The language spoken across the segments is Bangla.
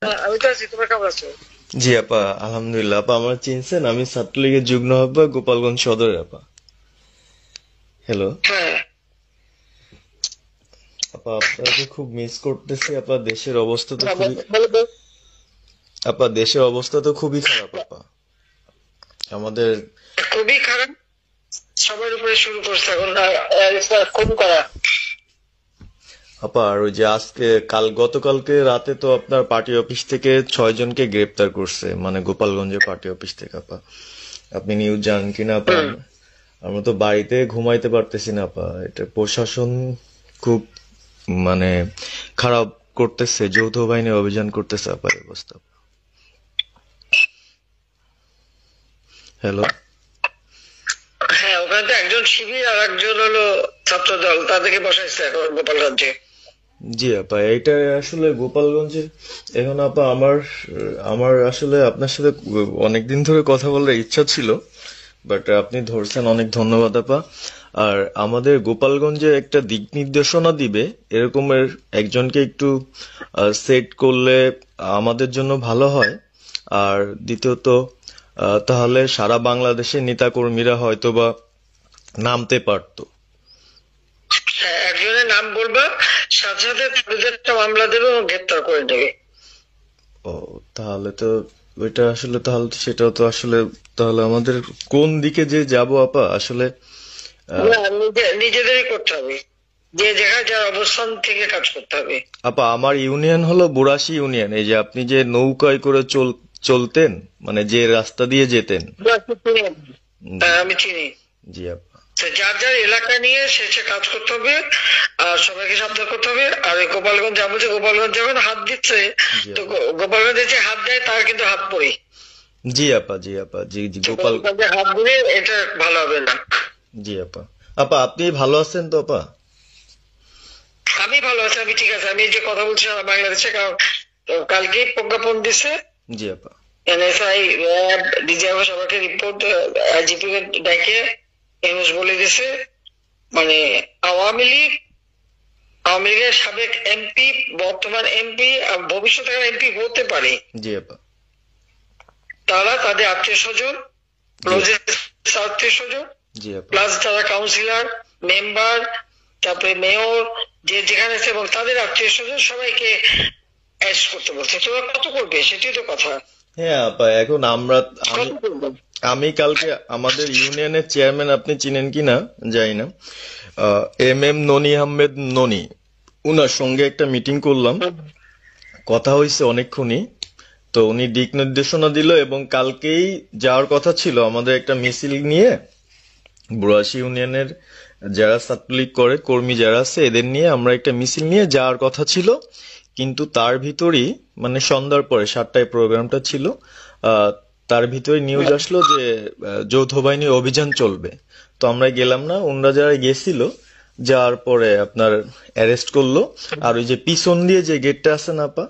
আমি তো আছি, তোমরা কেমন আছো? জি আপা, আলহামদুলিল্লাহ। আপা আমার চিনছেন, আমি ছাত্রলীগের যুগ্ম আহ্বায়ক, গোপালগঞ্জ সদরের আপা। হ্যালো হ্যাঁ। আপা, আপনাকে খুব মিস করতেছি আপা। দেশের অবস্থা তো খুবই বলো তো। আপা, দেশের অবস্থা তো খুবই খারাপ আপা। আমাদের খুবই খারাপ। সবার উপরে শুরু করছে এখন খুন করা। আপা, আর ওই যে আজকে গতকালকে রাতে তো আপনার পার্টি অফিস থেকে 6 জনকে গ্রেপ্তার করছে, মানে গোপালগঞ্জের পার্টি অফিস থেকে আপা। আপনি নিউজ জানেন কিনা আপা? হুম। আমরা তো বাড়িতে ঘুমাইতে পারতেছি না আপা। এটা প্রশাসন খুব মানে খারাপ করতেছে, যৌথ বাহিনী অভিযান করতেছে আপা, এই অবস্থা। হ্যালো। হ্যাঁ, ওখানে তো একজন শিবির আর একজন হলো ছাত্র দল, তাদেরকে বসাইছে এখন গোপালগঞ্জে। জি আপা, এটা আসলে গোপালগঞ্জে এখন আপা আমার আমার আসলে আপনার সাথে অনেকদিন ধরে কথা বলার ইচ্ছা ছিল, বাট আপনি ধরছেন, অনেক ধন্যবাদ আপা। আর আমাদের গোপালগঞ্জে একটা দিক নির্দেশনা দিবে এরকমের একজনকে একটু সেট করলে আমাদের জন্য ভালো হয়। আর দ্বিতীয়ত, তাহলে সারা বাংলাদেশের নেতাকর্মীরা হয়তোবা নামতে পারতো। হ্যাঁ, একজনের নাম বলবা, সাথে সাথে তাদের একটা মামলা দেবে এবং গ্রেপ্তার করে নেবে। ও, তাহলে তো ওইটা আসলে, তাহলে তো সেটাও তো আসলে, তাহলে আমাদের কোন দিকে যে যাব আপা আসলে। আহ, না, নিজেদেরই করতে হবে, যে জায়গায় যার অবস্থান থেকে কাজ করতে হবে। আপা আমার ইউনিয়ন হলো বুড়াশি ইউনিয়ন। এই যে আপনি যে নৌকায় করে চলতেন, মানে যে রাস্তা দিয়ে যেতেন। জি। আমি চিনি। জি আপা। তো যার যার এলাকা নিয়ে সে সে কাজ করতে হবে, আর সবাইকে সাবধান করতে হবে। আর ওই গোপালগঞ্জ যা বলছে, গোপালগঞ্জ যখন হাত দিচ্ছে, জি তো আপা। গোপালগঞ্জে যে হাত দেয় তার কিন্তু হাত পড়ে। জি আপা। জি আপা। জি জি তো গোপাল। গোপালগঞ্জে হাত দিলে এটা ভালো হবে না। জি আপা। আপা আপনি ভালো আছেন তো আপা? আমি ভালো আছি, আমি ঠিক আছে। আমি এই যে কথা বলছি সারা বাংলাদেশে, কারণ কালকেই প্রজ্ঞাপন দিছে। জি আপা। এনএসআই, র্যাব, ডিজিএফ সবাইকে রিপোর্ট, আইজিপি কে ডেকে ইউনুস বলে দিছে, মানে আওয়ামী লীগ, আওয়ামী লীগের সাবেক এমপি, বর্তমান এমপি, ভবিষ্যতে এমপি হতে পারে, জি আপা। তারা তাদের আত্মীয় স্বজন, জি ক্লোজেস্ট আত্মীয় স্বজন, জি আপা। প্লাস যারা কাউন্সিলর, মেম্বার, তারপরে মেয়র, যে যেখানে আছে, এবং তাদের আত্মীয় স্বজন সবাইকে অ্যারেস্ট করতে বলছে। তোরা কত করবে সেটাই তো কথা। হ্যাঁ আপা, এখন আমি কত করবে? আমি কালকে আমাদের ইউনিয়নের চেয়ারম্যান, আপনি চিনেন কি না জানি না, এম এম ননি আহমেদ ননি, উনার সঙ্গে একটা মিটিং করলাম। কথা হয়েছে অনেকক্ষণই। তো উনি দিক নির্দেশনা দিল, এবং কালকেই যাওয়ার কথা ছিল আমাদের একটা মিছিল নিয়ে, বুড়াশি ইউনিয়নের যারা ছাত্রলীগ করে কর্মী যারা আছে এদের নিয়ে আমরা একটা মিছিল নিয়ে যাওয়ার কথা ছিল। কিন্তু তার ভিতরই, মানে সন্ধ্যার পরে 7টায় প্রোগ্রামটা ছিল, আহ, তার ভিতরে নিউজ আসলো যে যৌথ বাহিনী অভিযান চলবে। তো আমরা গেলাম না। ওনারা যারা গেছিল, যাওয়ার পরে আপনার অ্যারেস্ট করলো। আর ওই যে পিছন দিয়ে যে গেটটা আছে না আপা,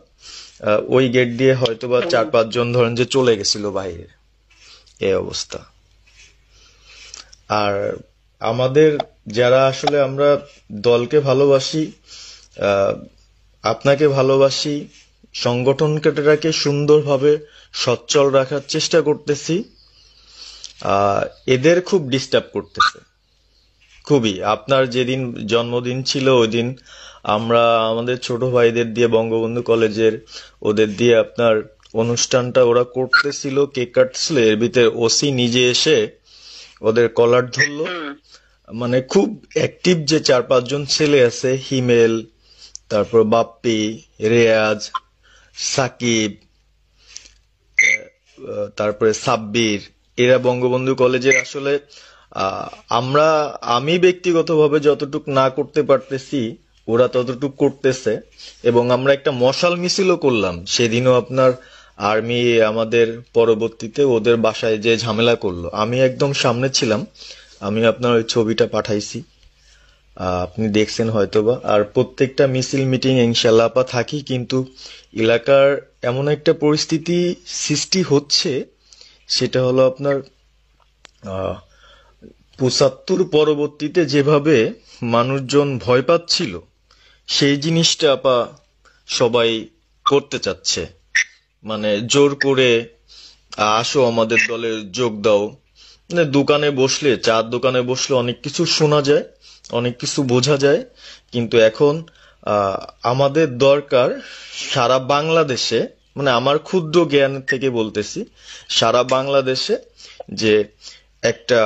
ওই গেট দিয়ে হয়তোবা 4-5 জন ধরেন যে চলে গেছিল বাইরে। এই অবস্থা। আর আমাদের যারা আসলে আমরা দলকে ভালোবাসি, আহ, আপনাকে ভালোবাসি, সংগঠনটাকে সুন্দরভাবে সচ্ছল রাখার চেষ্টা করতেছি, আহ, এদের খুব ডিস্টার্ব করতেছে। খুবই। আপনার যেদিন জন্মদিন ছিল ওই দিন আমরা আমাদের ছোট ভাইদের দিয়ে, বঙ্গবন্ধু কলেজের ওদের দিয়ে আপনার অনুষ্ঠানটা ওরা করতেছিল, কেক কাটছিল, এর ভিতরে ওসি নিজে এসে ওদের কলার ধরলো। মানে খুব অ্যাক্টিভ যে 4-5 জন ছেলে আছে, হিমেল, তারপর বাপ্পি, রেয়াজ, সাকিব, তারপরে সাব্বির, এরা বঙ্গবন্ধু কলেজের আসলে, আহ, আমরা আমি ব্যক্তিগতভাবে যতটুক না করতে পারতেছি ওরা ততটুক করতেছে। এবং আমরা একটা মশাল মিছিলও করলাম সেদিনও আপনার। আর্মি আমাদের পরবর্তীতে ওদের বাসায় যে ঝামেলা করলো, আমি একদম সামনে ছিলাম। আমি আপনার ওই ছবিটা পাঠাইছি, আপনি দেখছেন হয়তোবা। আর প্রত্যেকটা মিছিল মিটিং ইনশাল্লাহ আপা থাকি, কিন্তু এলাকার এমন একটা পরিস্থিতি সৃষ্টি হচ্ছে, সেটা হলো আপনার 75 পরবর্তীতে যেভাবে মানুষজন ভয় পাচ্ছিল, সেই জিনিসটা আপা সবাই করতে চাচ্ছে। মানে জোর করে আসো আমাদের দলে যোগ দাও, মানে দোকানে বসলে, চার দোকানে বসলে অনেক কিছু শোনা যায়, অনেক কিছু বোঝা যায়, কিন্তু এখন আমাদের দরকার সারা বাংলাদেশে, মানে আমার ক্ষুদ্র জ্ঞান থেকে বলতেছি, সারা বাংলাদেশে যে একটা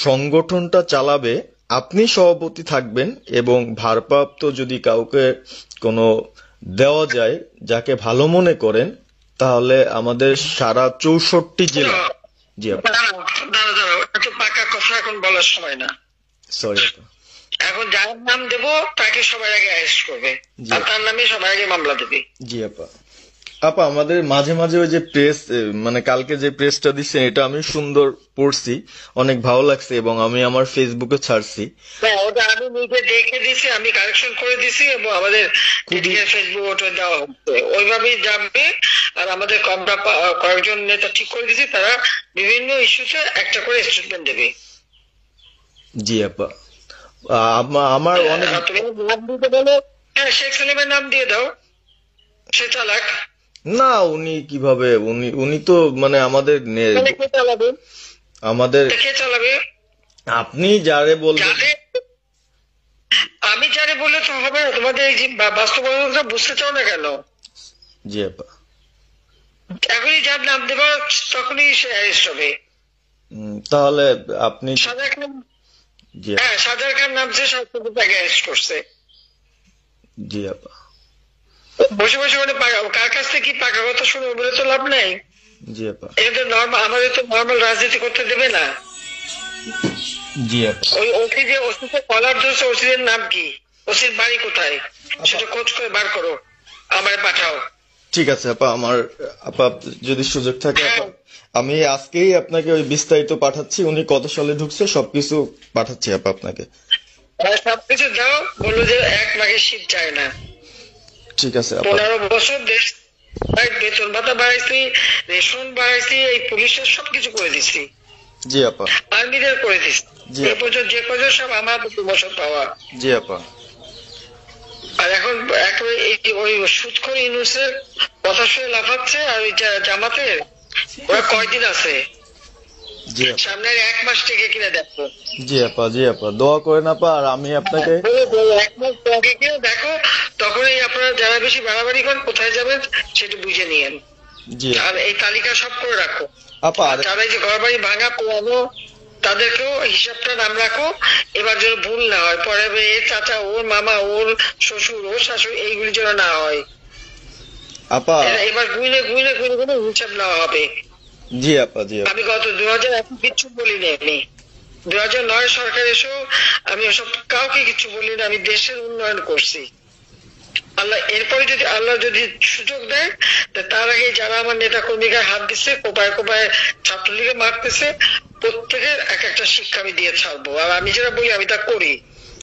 সংগঠনটা চালাবে, আপনি সভাপতি থাকবেন এবং ভারপ্রাপ্ত যদি কাউকে কোনো দেওয়া যায় যাকে ভালো মনে করেন, তাহলে আমাদের সারা 64 জেলা। জি আপা, দাঁড়াও, একটু পাকা কথা এখন বলার সময় না। সরি আপা। এখন যার নাম দেব তাকে সবার আগে অ্যারেস্ট করবে, জি আর তার নামে সবার আগে মামলা দেবে। জি আপা। আপা আমাদের মাঝে মাঝে ওই যে প্রেস, মানে কালকে যে প্রেসটা দিচ্ছেন এটা আমি সুন্দর পড়ছি, অনেক ভালো লাগছে এবং আমি আমার ফেসবুকে ছাড়ছি। হ্যাঁ, ওটা আমি নিজে দেখে দিছি, আমি কারেকশন করে দিছি এবং আমাদের ফেসবুক ওটা দেওয়া হচ্ছে, ওইভাবেই যাবে। আর আমাদের আমরা কয়েকজন নেতা ঠিক করে দিছি, তারা বিভিন্ন ইস্যুতে একটা করে স্টেটমেন্ট দেবে। জি আপা। আমার অনেক, তুমি নাম দিতে বলো, হ্যাঁ শেখ সালিমের নাম দিয়ে দাও, সে চালাক। না উনি কিভাবে, উনি উনি তো মানে আমাদের কে চালাবে? আমাদের কে চালাবে? আপনি যারে বলবেন। আমি যারে বললে তো হবে না, তোমাদের এই যে বাস্তবতা বুঝতে চাও না কেন? জি আপা। এখনই যার নাম দেবা তখনই সে অ্যারেস্ট হবে। তাহলে আপনি, সাজার খান, জি হ্যাঁ সাজার খান নামছে, সরকার তাকে অ্যারেস্ট করছে। জি আপা। বসে বসে মানে কার কাছ থেকে কি পাকা কথা শুনে বলে তো লাভ নেই। জি আপা। এটা তো নর্মাল, আমাদের তো নর্মাল রাজনীতি করতে দেবে না। জি আপা। ওই ওসি যে ওসিকে কলার ধরছে, ওসির নাম কি, ওসির বাড়ি কোথায়, সেটা খোঁজ করে বার করো, আমারে পাঠাও। ঠিক আছে আপা, আমার আপা যদি সুযোগ থাকে আপা, আমি আজকেই আপনাকে ওই বিস্তারিত পাঠাচ্ছি, উনি কত সালে ঢুকছে সবকিছু পাঠাচ্ছি আপা আপনাকে। সবকিছু দাও, বললো যে 1 লাখের শীত চায় না। ঠিক আছে আপা। 15 বছর দেশ বেতন ভাতা বাড়াইছি, রেশন বাড়াইছি, এই পুলিশের সবকিছু করে দিছি, জি আপা। আর্মিদের করে দিছি, জি এই পর্যন্ত যে কজন সব আমার 2 বছর পাওয়া। জি আপা। আর এখন একেবারে ওই সুদখোর ইউনূসের কথা শুনে লাফাচ্ছে, আর ওই জামাতের ওরা কয়দিন আছে, জি আপা। সামনে 1 মাস থেকে কিনা দেখো। জি আপা। জি আপা, দোয়া করেন আপা, আর আমি আপনাকে 1 মাস থেকে কিনা দেখো, তখনই আপনারা যারা বেশি বাড়াবাড়ি করেন কোথায় যাবেন সেটা বুঝে নিয়েন। জি আর এই তালিকা সব করে রাখো। আপা। আর যারা এই যে ঘর বাড়ি ভাঙা পোড়ানো, তাদেরকেও হিসাবটা নাম রাখো, এবার যেন ভুল না হয়, পরে এর চাচা, ওর মামা, ওর শ্বশুর, ওর শাশুড়ি, এইগুলি যেন না হয়। আপা। এবার গুইনে গুইনে গুইনে গুইনে হিসাব নেওয়া হবে। জি আপা। জি আপা। আমি গত 2001 কিচ্ছু বলিনি, আমি 2009 সরকার এসেও আমি ওসব কাউকে কিছু বলিনি, আমি দেশের উন্নয়ন করছি। আল্লাহ এরপরে যদি আল্লাহ যদি সুযোগ দেয়, তার আগে যারা আমার নেতা কর্মীকে হাত দিচ্ছে, কোপায় কোপায় ছাত্রলীগে মারতেছে, প্রত্যেকের এক একটা শিক্ষা আমি দিয়ে ছাড়বো। আর আমি যেটা বলি আমি তা করি।